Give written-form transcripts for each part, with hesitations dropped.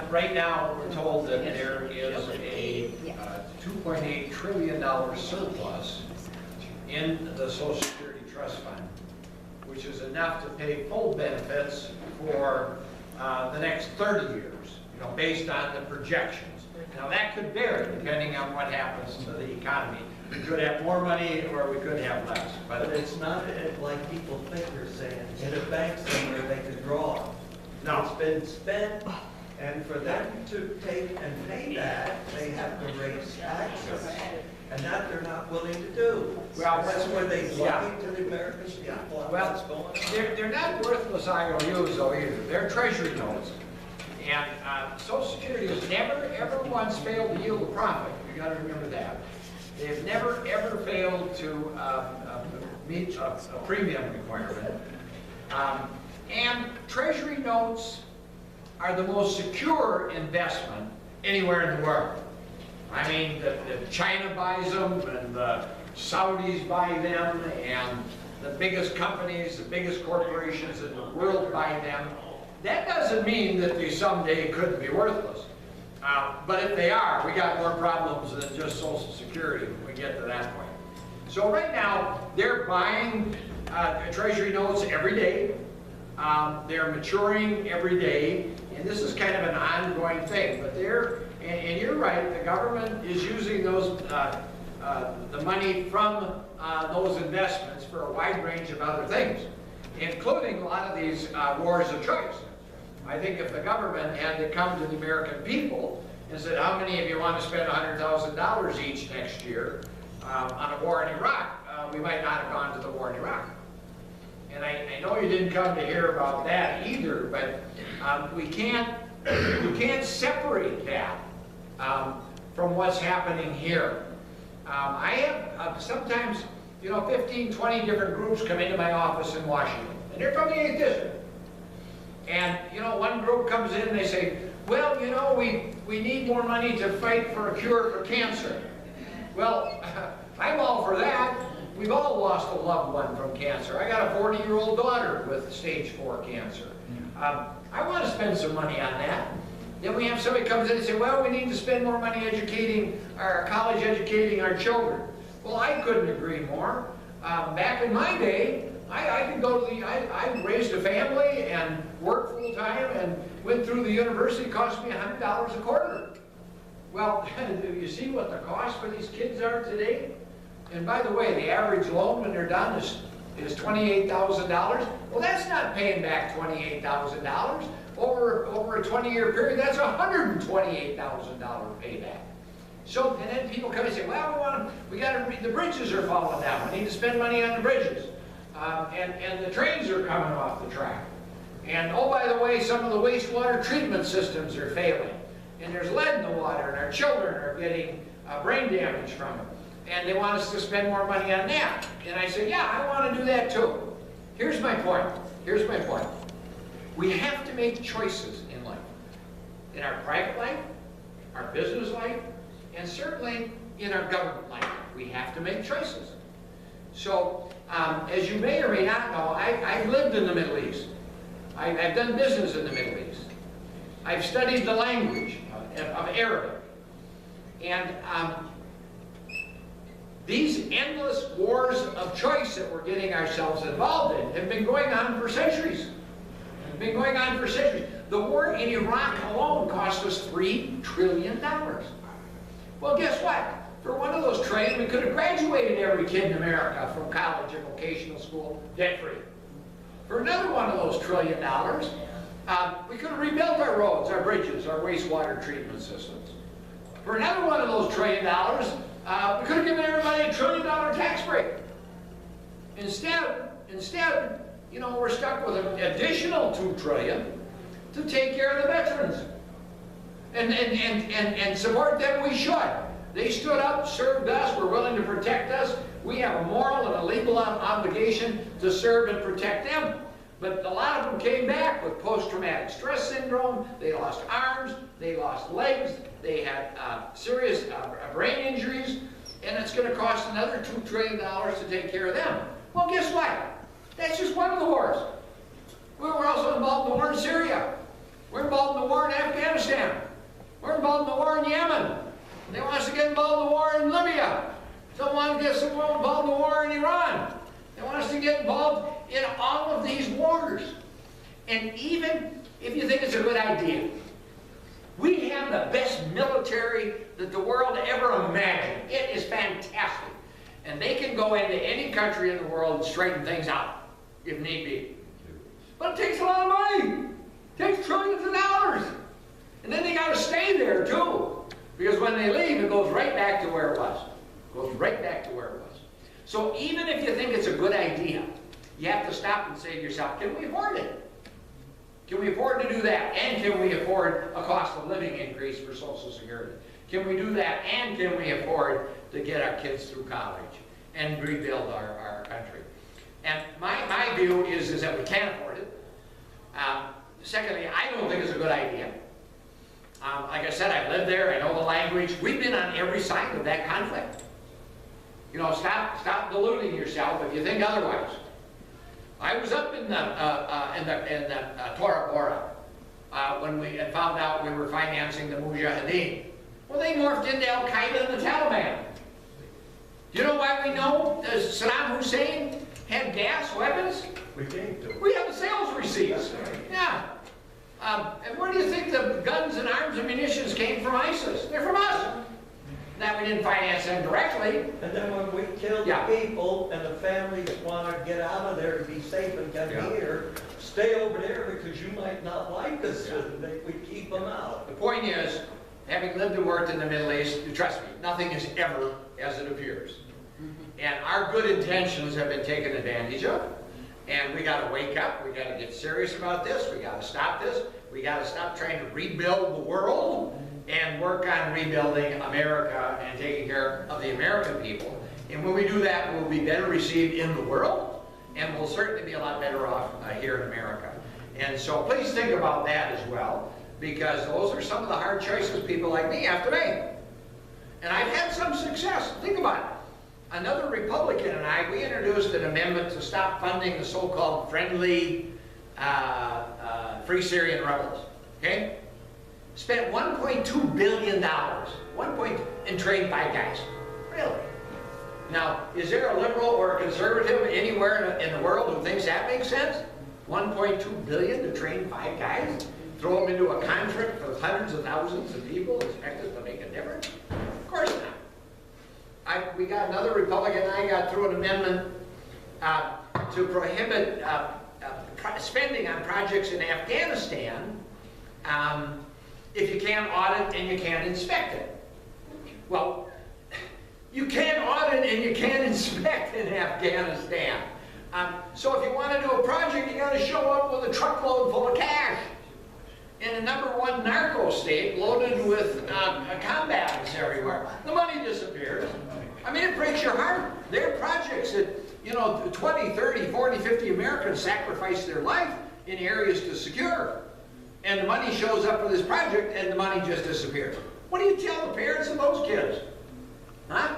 right now, we're told that there is a $2.8 trillion surplus in the Social Security Trust Fund, which is enough to pay full benefits for the next 30 years, you know, based on the projections. Now that could vary depending on what happens to the economy. We could have more money or we could have less. But it's not like people think they're saying, in a bank somewhere they could draw. No. It's been spent, and for them to take and pay that, they have to raise taxes. And that they're not willing to do. Well, that's where they yeah. lie to the American people. Yeah. What's Well, going on. they're not worthless IOUs though either. They're treasury notes. And Social Security has never, ever once failed to yield a profit. You got to remember that. They've never, ever failed to meet a premium requirement. And treasury notes are the most secure investment anywhere in the world. I mean, the China buys them, and the Saudis buy them, and the biggest companies, the biggest corporations in the world buy them. That doesn't mean that they someday couldn't be worthless. But if they are, we got more problems than just Social Security when we get to that point. So right now, they're buying treasury notes every day. They're maturing every day, and this is kind of an ongoing thing. But and you're right, the government is using those the money from those investments for a wide range of other things, including a lot of these wars of choice. I think if the government had to come to the American people and said, how many of you want to spend $100,000 each next year on a war in Iraq, we might not have gone to the war in Iraq. And I know you didn't come to hear about that either, but you can't separate that from what's happening here. I have sometimes, 15, 20 different groups come into my office in Washington, and they're from the 8th District. And, one group comes in and they say, well, we need more money to fight for a cure for cancer. Well, I'm all for that. We've all lost a loved one from cancer. I got a 40-year-old daughter with stage 4 cancer. I want to spend some money on that. Then we have somebody comes in and say, well, we need to spend more money educating college educating our children. Well, I couldn't agree more. Back in my day, I could go to I raised a family and worked full time and went through the university. It cost me $100 a quarter. Well, do you see what the cost for these kids are today? And by the way, the average loan when they're done is $28,000. Well, that's not paying back $28,000. Over a 20-year period, that's $128,000 payback. So, and then people come and say, well, the bridges are falling down. We need to spend money on the bridges. And the trains are coming off the track. And oh, by the way, some of the wastewater treatment systems are failing. And there's lead in the water, and our children are getting brain damage from it. And they want us to spend more money on that. And I say, yeah, I want to do that too. Here's my point. Here's my point. We have to make choices in life. In our private life, our business life, and certainly in our government life. We have to make choices. So, as you may or may not know, I've lived in the Middle East. I've done business in the Middle East. I've studied the language of Arabic. And these endless wars of choice that we're getting ourselves involved in have been going on for centuries. Have been going on for centuries. The war in Iraq alone cost us $3 trillion. Well, guess what? For one of those trades, we could have graduated every kid in America from college and vocational school debt-free. For another one of those $1 trillion, we could have rebuilt our roads, our bridges, our wastewater treatment systems. For another one of those $1 trillion, we could have given everybody a $1 trillion tax break. Instead, we're stuck with an additional $2 trillion to take care of the veterans. And support them we should. They stood up, served us, were willing to protect us. We have a moral and a legal obligation to serve and protect them. But a lot of them came back with post-traumatic stress syndrome. They lost arms, they lost legs, they had serious brain injuries, and it's going to cost another $2 trillion to take care of them. Well, guess what? That's just one of the wars. We're also involved in the war in Syria. We're involved in the war in Afghanistan. don't want to get us involved in the war in Iran. They want us to get involved in all of these wars. And even if you think it's a good idea, we have the best military that the world ever imagined. It is fantastic. And they can go into any country in the world and straighten things out, if need be. But it takes a lot of money. It takes trillions of dollars. And then they got to stay there, too. Because when they leave, it goes right back to where it was. It goes right back to where it was. So even if you think it's a good idea, you have to stop and say to yourself, can we afford it? Can we afford to do that? And can we afford a cost of living increase for Social Security? Can we do that? And can we afford to get our kids through college and rebuild our country? And my view is that we can't afford it. Secondly, I don't think it's a good idea. Like I said, I've lived there, I know the language. We've been on every side of that conflict. You know, stop deluding yourself if you think otherwise. I was up in the Tora Bora when we had found out we were financing the Mujahideen. Well, they morphed into Al Qaeda and the Taliban. Do you know why we know Saddam Hussein had gas weapons? We came to. We have the sales receipts. Yeah. And where do you think the guns and arms and munitions came from ISIS? They're from us. Now, we didn't finance them directly. And then when we kill the people and the families want to get out of there to be safe and come here, stay over there because you might not like us, and we keep them out. The point is, having lived and worked in the Middle East, trust me, nothing is ever as it appears. And our good intentions have been taken advantage of. And we got to wake up. We got to get serious about this. We got to stop this. We got to stop trying to rebuild the world and work on rebuilding America and taking care of the American people. And when we do that, we'll be better received in the world, and we'll certainly be a lot better off here in America. And so please think about that as well, because those are some of the hard choices people like me have to make. And I've had some success. Think about it. Another Republican and I, we introduced an amendment to stop funding the so-called friendly Free Syrian rebels. Okay? Spent $1.2 billion and trained 5 guys. Really? Now, is there a liberal or a conservative anywhere in the world who thinks that makes sense? $1.2 billion to train 5 guys? Throw them into a contract for hundreds of thousands of people, expect us to make a difference? Of course not. We got another Republican and I got through an amendment to prohibit spending on projects in Afghanistan if you can't audit and you can't inspect it. Well, you can't audit and you can't inspect in Afghanistan. So if you want to do a project, you got to show up with a truckload full of cash. In a #1 narco state, loaded with combatants everywhere, the money disappears. I mean, it breaks your heart. There are projects that, you know, 20, 30, 40, 50 Americans sacrifice their life in areas to secure. And the money shows up for this project and the money just disappears. What do you tell the parents of those kids? Huh?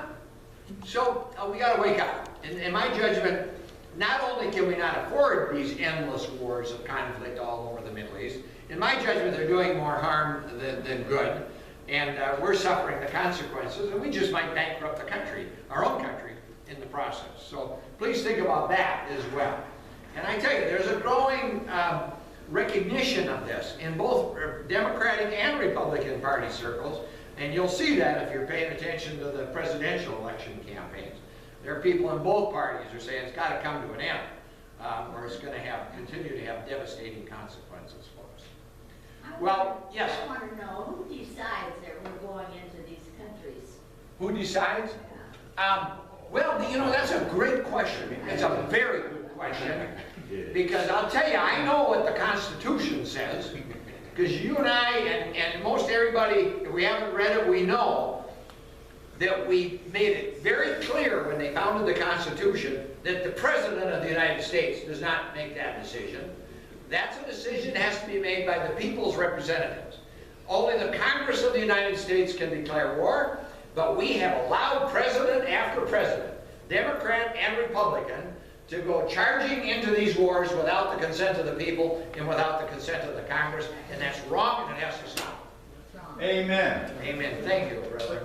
So we got to wake up. In my judgment, not only can we not afford these endless wars of conflict all over the Middle East, in my judgment, they're doing more harm than good. And we're suffering the consequences, and we just might bankrupt the country, our own country, in the process. So please think about that as well. And I tell you, there's a growing recognition of this in both Democratic and Republican Party circles, and you'll see that if you're paying attention to the presidential election campaigns. There are people in both parties who are saying it's got to come to an end, or it's going to continue to have devastating consequences for us. Well, yes? I want to know who decides that we're going into these countries? Who decides? Yeah. Well, you know, that's a great question. It's a very good question. Because I'll tell you, I know what the Constitution says. Because you and I, and most everybody, if we haven't read it, we know that we made it very clear when they founded the Constitution that the President of the United States does not make that decision. That's a decision that has to be made by the people's representatives. Only the Congress of the United States can declare war, but we have allowed president after president, Democrat and Republican, to go charging into these wars without the consent of the people and without the consent of the Congress, and that's wrong and it has to stop. Amen. Amen. Thank you, brother.